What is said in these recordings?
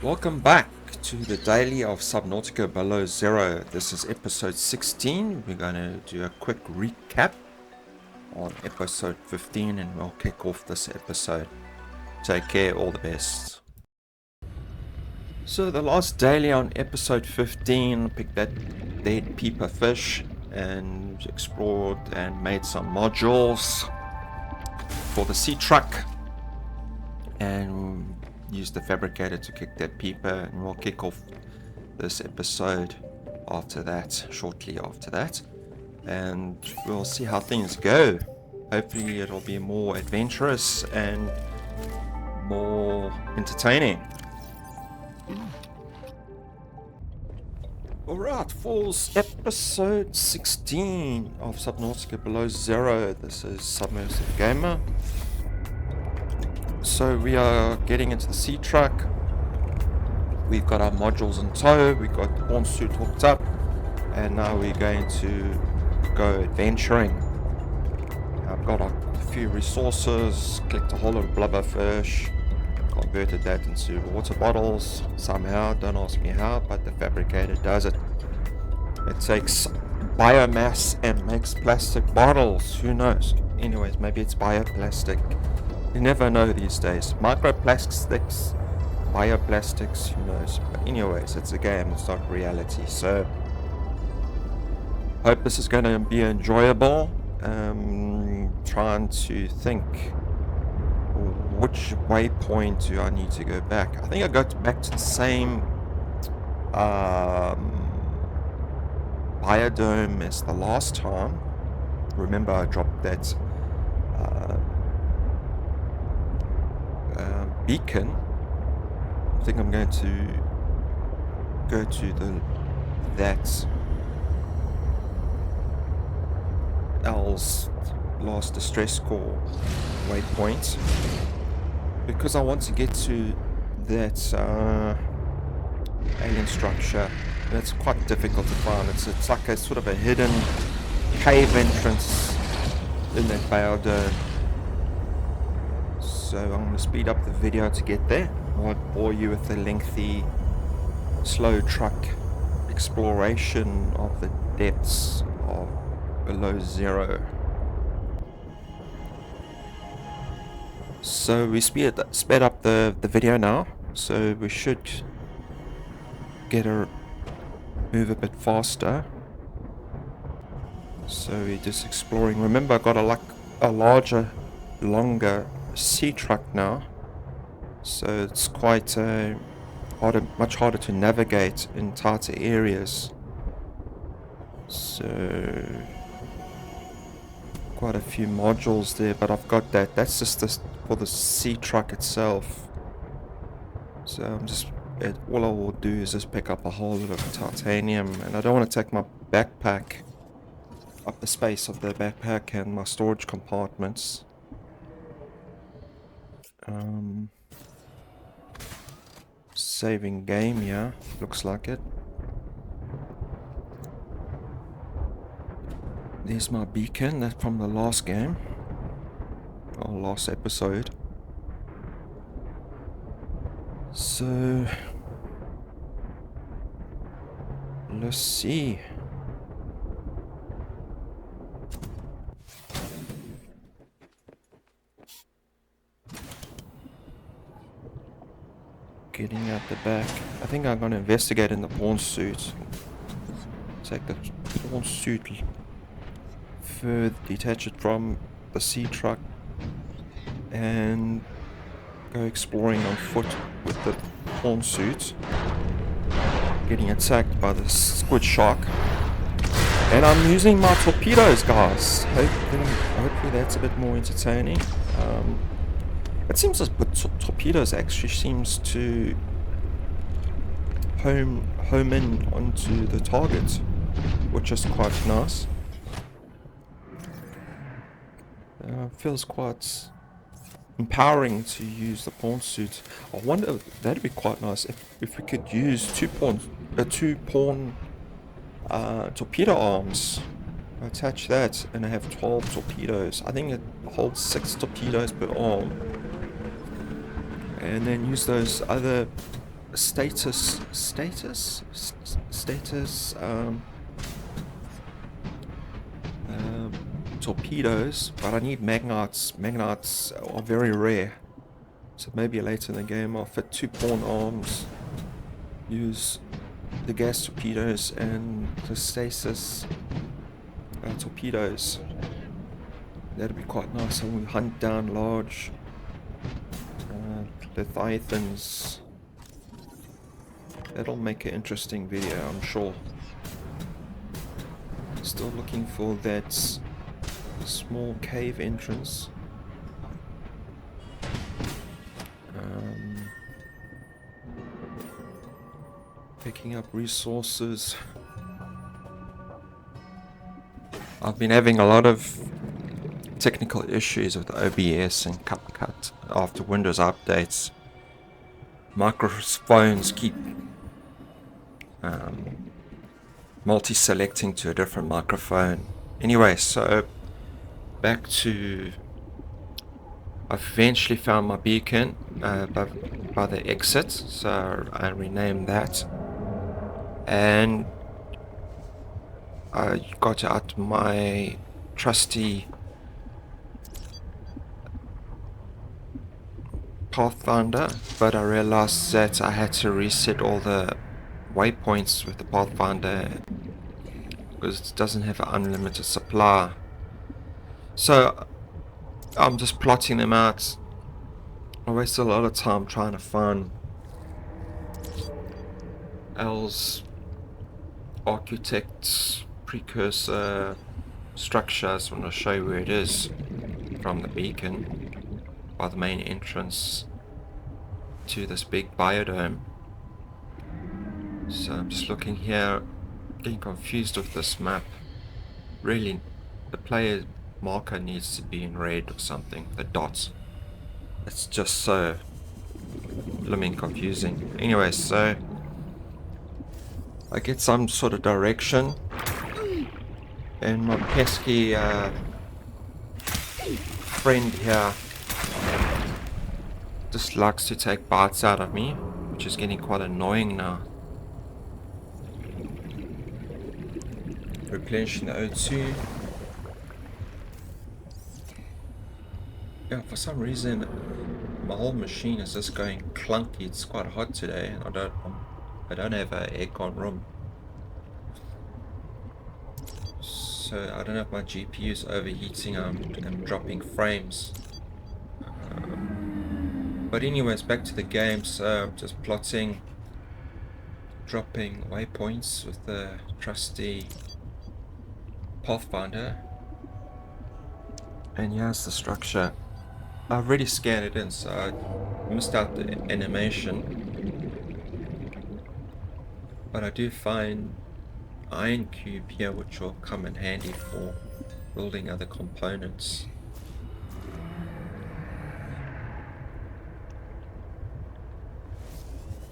Welcome back to the daily of Subnautica Below Zero. This is episode 16. We're going to do a quick recap on episode 15 and we'll kick off this episode. Take care, all the best. So the last daily on episode 15, picked that dead peeper fish and explored and made some modules for the sea truck and use the fabricator to kick that peeper, and we'll kick off this episode after that, shortly after that, and we'll see how things go. Hopefully it'll be more adventurous and more entertaining. Alright, Falls episode 16 of Subnautica Below Zero. This is Submersive Gamer. So we are getting into the sea truck. We've got our modules in tow. We've got the pawn suit hooked up. And now we're going to go adventuring. I've got a few resources. Clicked a whole lot of blubberfish. Converted that into water bottles. Somehow, don't ask me how, but the fabricator does it. It takes biomass and makes plastic bottles. Who knows? Anyways, maybe it's bioplastic. You never know these days. Microplastics, bioplastics, who knows? But anyways, it's a game, it's not reality. So, hope this is going to be enjoyable. Trying to think, which waypoint do I need to go back? I think I got back to the same biodome as the last time. Remember, I dropped that beacon. I think I'm going to go to that L's last distress call waypoint, because I want to get to that alien structure. And it's quite difficult to find. It's like a sort of a hidden cave entrance in that biodome. So I'm going to speed up the video to get there. I won't bore you with the lengthy, slow truck exploration of the depths of Below Zero. So we sped up the video now, so we should move a bit faster. So we're just exploring. Remember, I got a larger, longer sea truck now, so it's quite much harder to navigate in tighter areas. So quite a few modules there, but I've got that. That's just for the sea truck itself. So all I will do is just pick up a whole lot of titanium, and I don't want to take my backpack up the space of the backpack and my storage compartments. Saving game, yeah, looks like it. There's my beacon, that's from the last game, or last episode. So let's see. Getting out the back. I think I'm going to investigate in the pawn suit. Take the pawn suit further, detach it from the sea truck, and go exploring on foot with the pawn suit. Getting attacked by the squid shark. And I'm using my torpedoes, guys. Hopefully that's a bit more entertaining. It seems as with torpedoes actually seems to home in onto the target, which is quite nice. Feels quite empowering to use the pawn suit. I wonder, that'd be quite nice if we could use two pawn torpedo arms. Attach that and I have 12 torpedoes. I think it holds 6 torpedoes per arm. And then use those other status torpedoes, but I need magnites. Magnites are very rare, so maybe later in the game I'll fit 2 pawn arms, use the gas torpedoes and the stasis torpedoes. That'd be quite nice, and we hunt down large leviathans. That'll make an interesting video, I'm sure. Still looking for that small cave entrance. Picking up resources. I've been having a lot of technical issues with OBS and CapCut after Windows updates. Microphones keep multi-selecting to a different microphone. Anyway, so back to... I've eventually found my beacon by the exit, so I renamed that. And I got out my trusty Pathfinder, but I realized that I had to reset all the waypoints with the Pathfinder because it doesn't have an unlimited supply. So I'm just plotting them out. I wasted a lot of time trying to find L's architect's precursor structure. I just want to show you where it is from the beacon by the main entrance to this big biodome. So I'm just looking here, getting confused with this map. Really, the player marker needs to be in red or something, the dots. It's just so blooming confusing. Anyway, so I get some sort of direction, and my pesky friend here just likes to take bites out of me, which is getting quite annoying now. Replenishing the O2. Yeah, for some reason my whole machine is just going clunky. It's quite hot today, and I don't have an aircon room, so I don't know if my GPU is overheating. I'm dropping frames. But anyways, back to the game. So I'm just plotting, dropping waypoints with the trusty Pathfinder, and here's the structure. I've already scanned it in, so I missed out the animation, but I do find iron cube here, which will come in handy for building other components.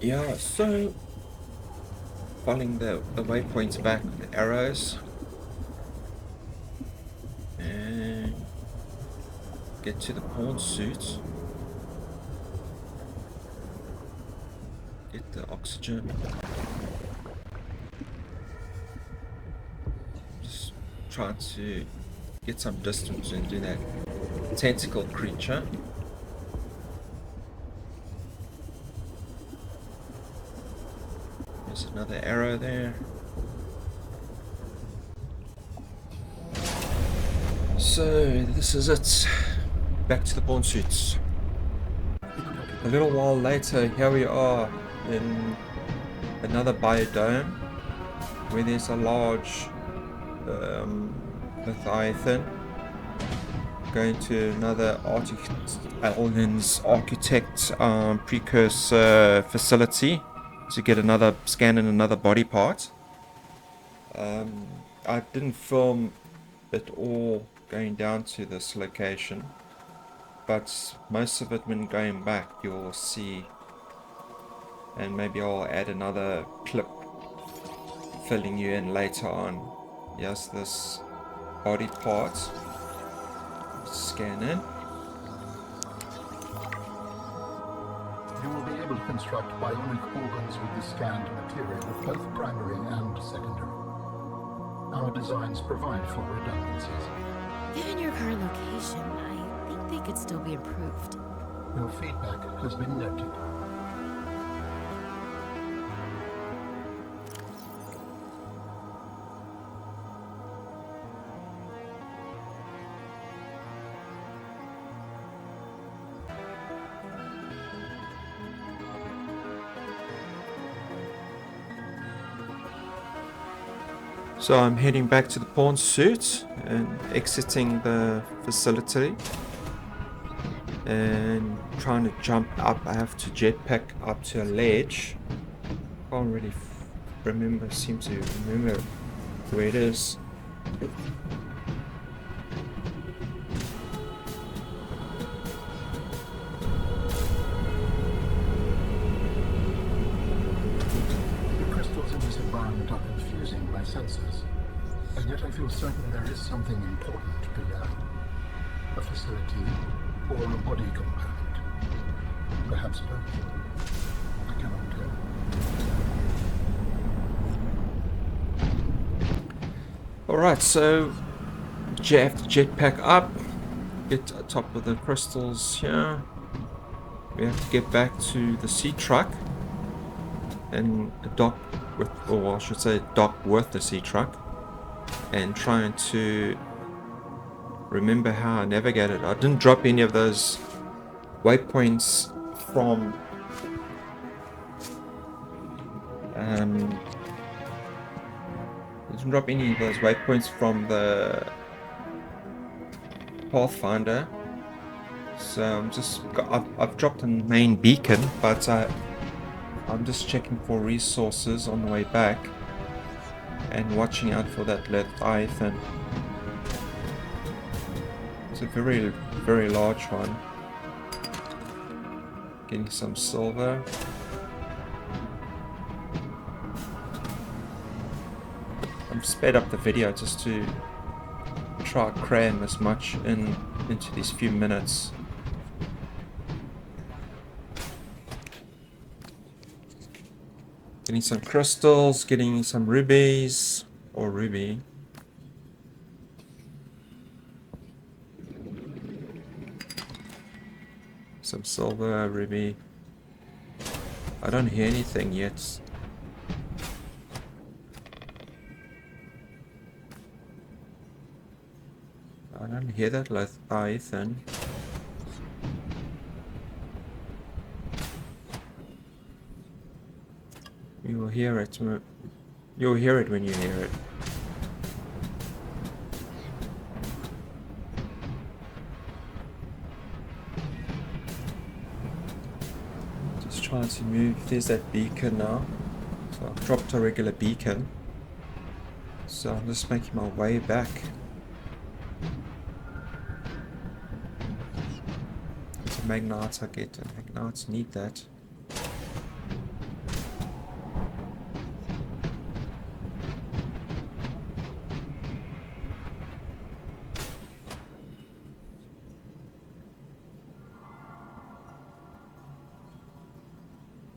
Yeah, so following the waypoints back with the arrows, and get to the pawn suit, get the oxygen, just try to get some distance and do that tentacle creature. There's another arrow there. So this is it. Back to the pawn suits. A little while later, here we are in another biodome where there's a large leviathan. Going to another Alden's architect precursor facility to get another scan in another body part. I didn't film it all going down to this location, but most of it when going back you'll see, and maybe I'll add another clip filling you in later on. Yes, this body part, scan in. You will be able to reconstruct bionic organs with the scanned material, both primary and secondary. Our designs provide for redundancies. Given your current location, I think they could still be improved. Your feedback has been noted. So I'm heading back to the pawn suit and exiting the facility and trying to jump up. I have to jetpack up to a ledge. Can't really seem to remember where it is. Senses, and yet I feel certain there is something important below. A facility or a body component. Perhaps both. I cannot tell. Alright, so you have to jetpack up, get to the top of the crystals here. We have to get back to the sea truck and dock with, or I should say dock with the sea truck, and trying to remember how I navigated. I didn't drop any of those waypoints from the Pathfinder, so I've dropped a main beacon, but I'm just checking for resources on the way back and watching out for that Leviathan. It's a very, very large one. Getting some silver. I've sped up the video just to try to cram as much into these few minutes. Getting some crystals, getting some rubies, or ruby. Some silver, ruby. I don't hear anything yet. I don't hear that Leviathan. You will hear it. You'll hear it when you hear it. Just trying to move. There's that beacon now. So I've dropped a regular beacon. So I'm just making my way back. It's a magnite I get, and magnites need that.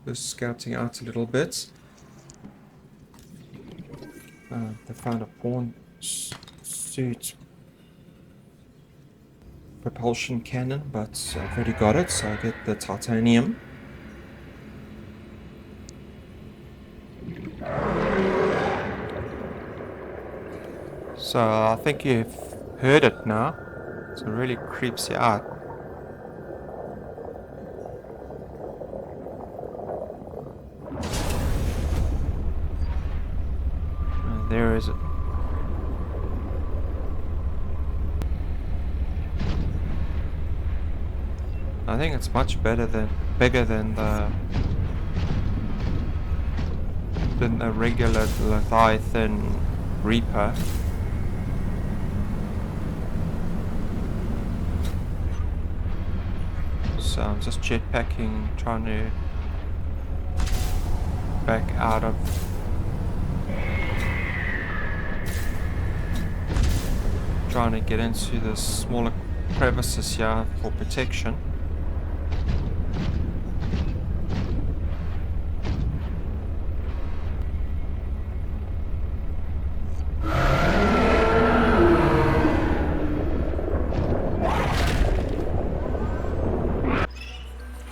Just scouting out a little bit. They found a pawn suit propulsion cannon, but I've already got it, so I get the titanium. So I think you've heard it now. So it really creeps you out. There is it. I think it's much bigger than the regular Leviathan Reaper. So I'm just jetpacking, trying to back out of trying to get into the smaller crevices here for protection.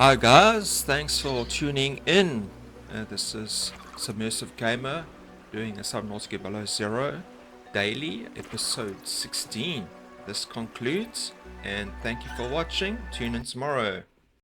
Hi guys, thanks for tuning in. This is Submersive Gamer doing a Subnautica Below Zero daily, episode 16. This concludes, and thank you for watching. Tune in tomorrow.